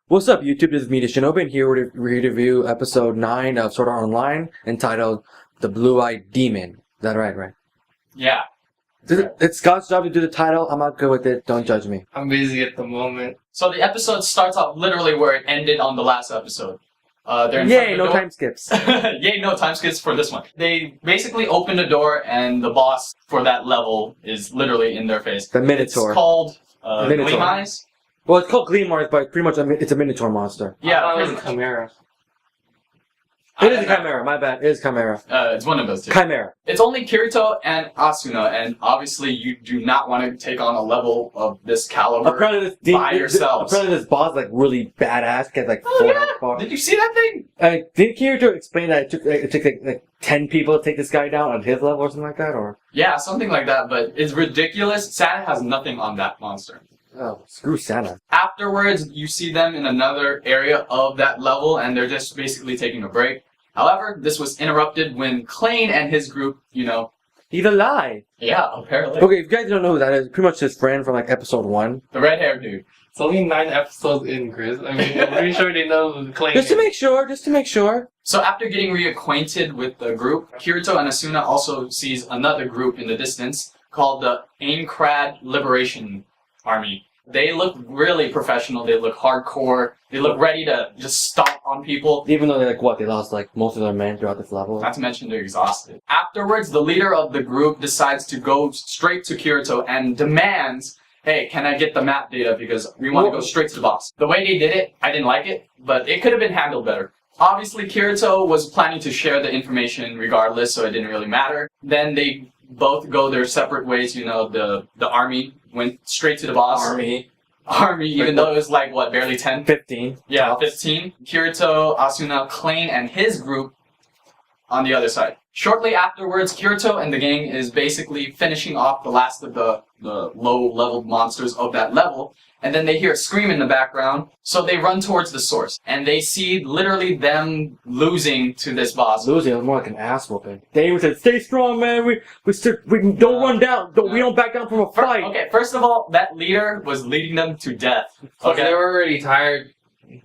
What's up, YouTube? This is MediaShinobi, and here to review episode 9 of Sword Art Online, entitled The Blue-Eyed Demon. Is that right? Yeah. It's Scott's job to do the title. I'm not good with it. Don't judge me. I'm busy at the moment. So the episode starts off literally where it ended on the last episode. They're in front Yay, of the no door. time skips. Yay, no time skips for this one. They basically open the door, and the boss for that level is literally in their face. The Minotaur. It's called Minotaur. Gleam Eyes. Well, it's called Gleam Eyes, but pretty much it's a Minotaur monster. Yeah, it's a Chimera. It is a Chimera, my bad. It is Chimera. It's one of those two. Chimera. It's only Kirito and Asuna, and obviously you do not want to take on a level of this caliber by yourselves. Apparently this boss is like really badass. Gets like 4 health bars. Did you see that thing? Didn't Kirito explain that it took like 10 people to take this guy down on his level or something like that? Or Yeah, something like that, but it's ridiculous. Santa has nothing on that monster. oh, screw Santa. Afterwards, you see them in another area of that level, and they're just basically taking a break. However, this was interrupted when Klain and his group, He's alive. Yeah, apparently. Okay, if you guys don't know who that is, pretty much his friend from like episode 1. The red-haired dude. It's only 9 episodes in, Chris. I mean, I'm pretty sure they know the claim. Just to make sure. So after getting reacquainted with the group, Kirito and Asuna also sees another group in the distance called the Aincrad Liberation Army. They look really professional, they look hardcore, they look ready to just stomp on people. Even though they lost like most of their men throughout this level. Not to mention they're exhausted. Afterwards, the leader of the group decides to go straight to Kirito and demands, hey, can I get the map data because we want to go straight to the boss. The way they did it, I didn't like it, but it could have been handled better. Obviously, Kirito was planning to share the information regardless, so it didn't really matter. Then they both go their separate ways, the army went straight to the boss. Army, even though it was like, what, barely 10? 15. Yeah, 15. Kirito, Asuna, Klain, and his group on the other side. Shortly afterwards, Kirito and the gang is basically finishing off the last of the low-leveled monsters of that level, and then they hear a scream in the background, so they run towards the source, and they see literally them losing to this boss. Losing, it was more like an ass whooping. They even said, stay strong, man, we don't run down, we don't back down from a fight. Okay, first of all, that leader was leading them to death. Okay. They were already tired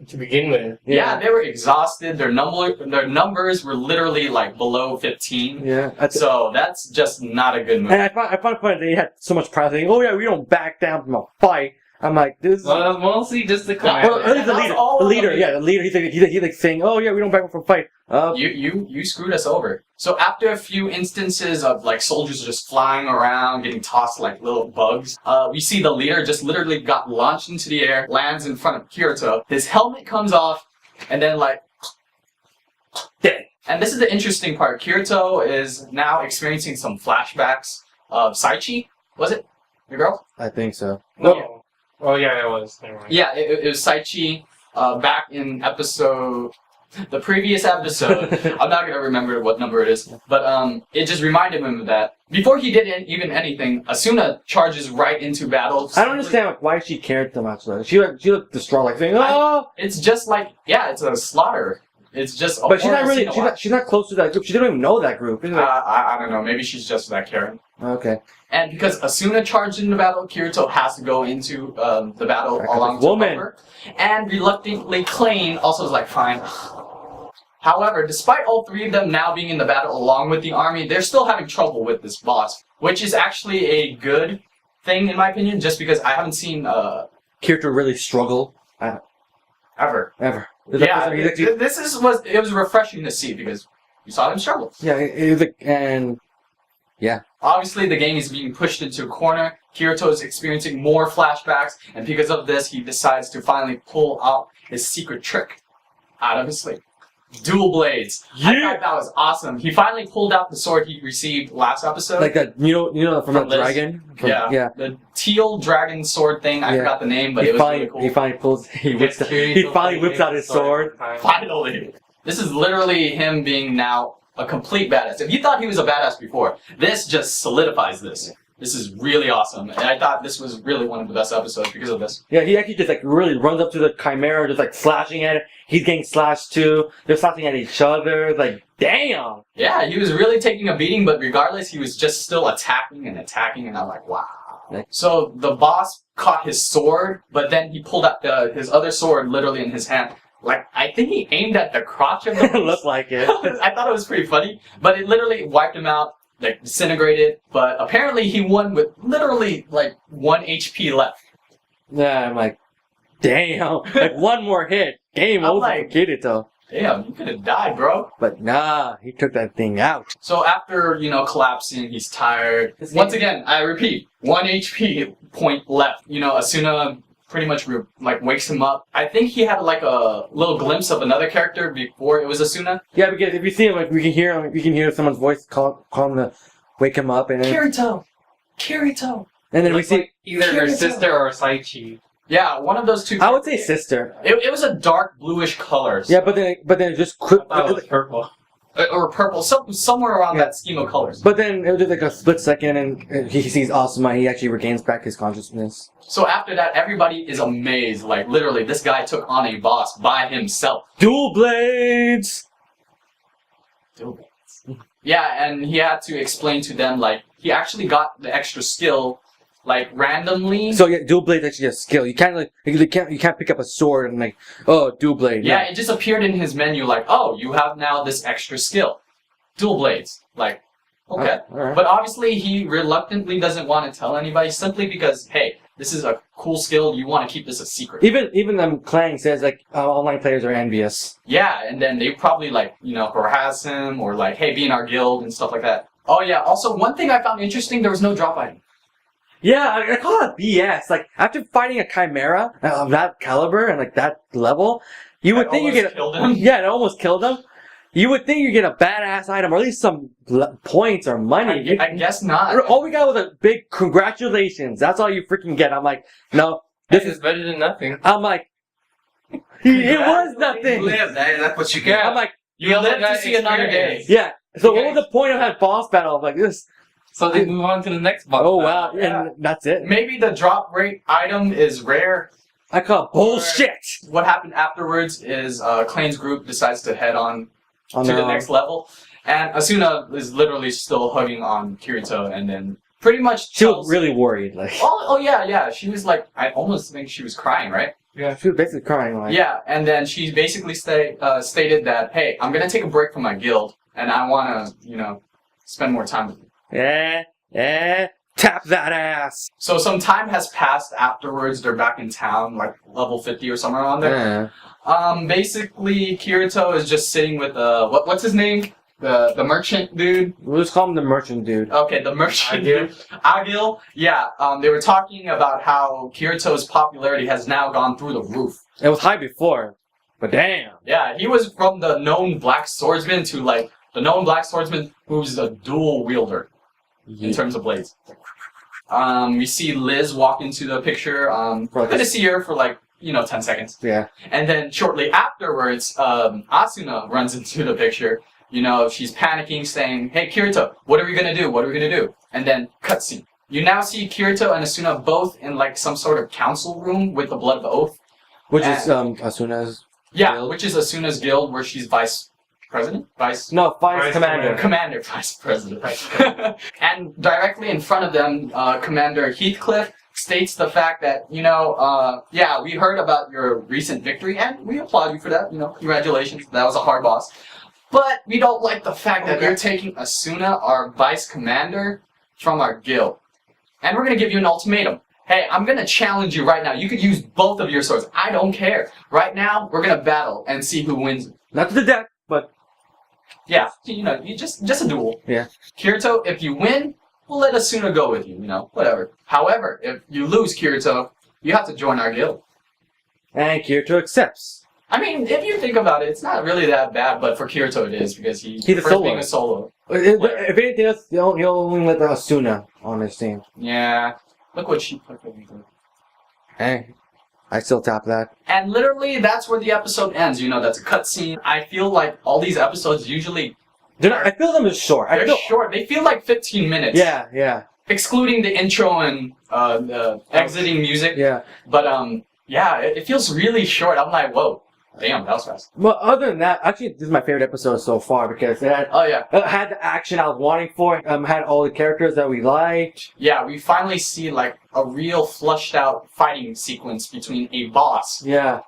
to begin with. Yeah, they were exhausted. Their numbers were literally like below 15. Yeah. So that's just not a good move. And I found it funny they had so much pride saying, oh yeah, we don't back down from a fight. I'm like, this is... Well, mostly just the command. Well, at least the leader, he's like saying, oh yeah, we don't back down from a fight. You screwed us over. So after a few instances of like soldiers just flying around, getting tossed like little bugs, we see the leader just literally got launched into the air, lands in front of Kirito. His helmet comes off, and then like, dead. And this is the interesting part. Kirito is now experiencing some flashbacks of Saichi. Was it the girl? I think so. No. Oh yeah, it was. Never mind. Yeah, it was Saichi back in the previous episode. I'm not gonna remember what number it is, but it just reminded him of that. Before he did even anything, Asuna charges right into battle. I don't understand why she cared so much though. She looked distraught, like saying, oh. It's just like, yeah, it's a slaughter. It's just. But she's not really. She's not close to that group. She didn't even know that group. I don't know. Maybe she's just that caring. Okay. And because Asuna charged into battle, Kirito has to go into the battle along with her. And reluctantly, Klain also is like, fine. However, despite all three of them now being in the battle along with the army, they're still having trouble with this boss, which is actually a good thing in my opinion, just because I haven't seen Kirito really struggle ever. Yeah, it was refreshing to see because you saw him struggle. Yeah, it was like, and yeah. Obviously, the gang is being pushed into a corner. Kirito is experiencing more flashbacks, and because of this, he decides to finally pull out his secret trick out of his sleeve. Dual blades. Yeah. I thought that was awesome. He finally pulled out the sword he received last episode. Like that, from that dragon? Yeah. The teal dragon sword thing. I forgot the name, but it was really cool. He finally whips out his sword. Finally. This is literally him being now a complete badass. If you thought he was a badass before, this just solidifies this. This is really awesome, and I thought this was really one of the best episodes because of this. Yeah, he actually just like really runs up to the Chimera, just like slashing at it. He's getting slashed too. They're slashing at each other. Like, damn! Yeah, he was really taking a beating, but regardless, he was just still attacking, and I'm like, wow. So the boss caught his sword, but then he pulled out his other sword literally in his hand. Like, I think he aimed at the crotch of the It looked like it. I thought it was pretty funny, but it literally wiped him out, like disintegrated. But apparently he won with literally like 1 HP left. Yeah, I'm like, damn. Like, one more hit. Game I'm over like- for Kirito. Damn, you could have died, bro. But nah, he took that thing out. So after, collapsing, he's tired. Once again, I repeat, 1 HP point left. Asuna pretty much wakes him up. I think he had like a little glimpse of another character before it was Asuna. Yeah, because if you see him, like, we can hear someone's voice call him to wake him up, and then, Kirito. and then we Looks see. like either her Kirito. sister or Saichi. Yeah, one of those two. I would say sister. It was a dark bluish colors. Yeah, but then just quick. I thought it was purple. Or purple, somewhere around Yeah. that scheme of colors. But then it was just like a split second, and he sees Asuma. He actually regains back his consciousness. So after that, everybody is amazed. Like, literally, this guy took on a boss by himself. Dual blades. Yeah, and he had to explain to them, like, he actually got the extra skill, like, randomly. So yeah, dual blade is actually a skill. You can't you can't pick up a sword and like, oh, dual blade. Yeah, it just appeared in his menu, like, oh, you have now this extra skill. Dual blades. Like, okay. Alright. But obviously, he reluctantly doesn't want to tell anybody, simply because, hey, this is a cool skill, you want to keep this a secret. Even Clang says like online players are envious. Yeah, and then they probably, like, harass him, or like, hey, be in our guild, and stuff like that. Oh yeah, also, one thing I found interesting, there was no drop item. Yeah, I call it BS. Like after fighting a chimera of that caliber and like that level, you would think you get killed him. Yeah, it almost killed him. You would think you get a badass item or at least some points or money. I guess not. All we got was a big congratulations. That's all you freaking get. I'm like, no, This is better than nothing. I'm like, it was nothing. That's what you get. I'm like, You also live to got see another day. experience. yeah. So You what was the point of that boss battle? Like this. So they move on to the next boss. Oh wow, Yeah. and that's it. Maybe the drop rate item is rare. I call it bullshit. What happened afterwards is Klane's group decides to head on On to their the next level. And Asuna is literally still hugging on Kirito, and then pretty much She was tells... really worried. Like Oh yeah. She was like, I almost think she was crying, right? Yeah. she was basically crying. Like Yeah, and then she basically stated that, hey, I'm gonna take a break from my guild, and I wanna, spend more time with you. tap that ass. So some time has passed afterwards. They're back in town, like level 50 or somewhere around there. Basically, Kirito is just sitting with what's his name? The merchant dude. We'll just call him the merchant dude. Okay, the merchant dude. Agil. Yeah. They were talking about how Kirito's popularity has now gone through the roof. It was high before, but damn. Yeah, he was from the known black swordsman to like the known black swordsman who's a dual wielder in terms of blades. We see Liz walk into the picture. We're gonna see her for like 10 seconds. Yeah. And then shortly afterwards, Asuna runs into the picture. She's panicking, saying, hey, Kirito, what are we gonna do? What are we gonna do? And then, cutscene. You now see Kirito and Asuna both in, like, some sort of council room with the Blood of Oath. Which is Asuna's Yeah, guild? which is Asuna's guild, where she's vice president? Vice No, vice commander. Commander, vice president. And directly in front of them, Commander Heathcliff states the fact that, yeah, we heard about your recent victory, and we applaud you for that. Congratulations. That was a hard boss. But we don't like the fact that you're taking Asuna, our vice commander, from our guild. And we're going to give you an ultimatum. Hey, I'm going to challenge you right now. You could use both of your swords. I don't care. Right now, we're going to battle and see who wins. Not to the death, but Yeah, you just a duel. Yeah. Kirito, if you win, we'll let Asuna go with you, whatever. However, if you lose, Kirito, you have to join our guild. and Kirito accepts. I mean, if you think about it, it's not really that bad, but for Kirito it is, because he's a solo. being a solo. If anything else, he'll only let the Asuna on his team. Yeah. Look what she put in. Hey, I still tap that. And literally, that's where the episode ends. That's a cutscene. I feel like all these episodes usually... I feel them as short. They're short. They feel like 15 minutes. Yeah. Excluding the intro and the exiting music. Yeah. But, yeah, it feels really short. I'm like, whoa. Damn, that was fast. But other than that, actually, this is my favorite episode so far because Oh yeah. it had the action I was wanting for it. Had all the characters that we liked. Yeah, we finally see like a real flushed out fighting sequence between a boss, Yeah.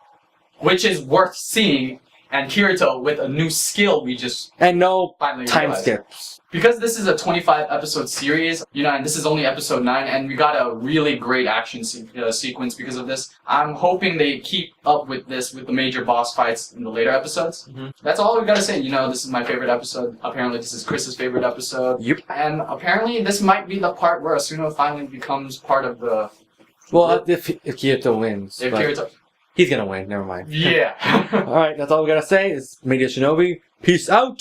which is worth seeing, and Kirito with a new skill we just And no finally time realized. skips. Because this is a 25 episode series, and this is only episode 9, and we got a really great action sequence because of this. I'm hoping they keep up with this with the major boss fights in the later episodes. Mhm. That's all we gotta say. This is my favorite episode. Apparently, this is Chris's favorite episode. Yep. And apparently, this might be the part where Asuna finally becomes part of the. Well, if Kirito wins. If but Kirito. he's gonna win, never mind. Yeah. Alright, that's all we gotta say. It's MediaShinobi. Peace out!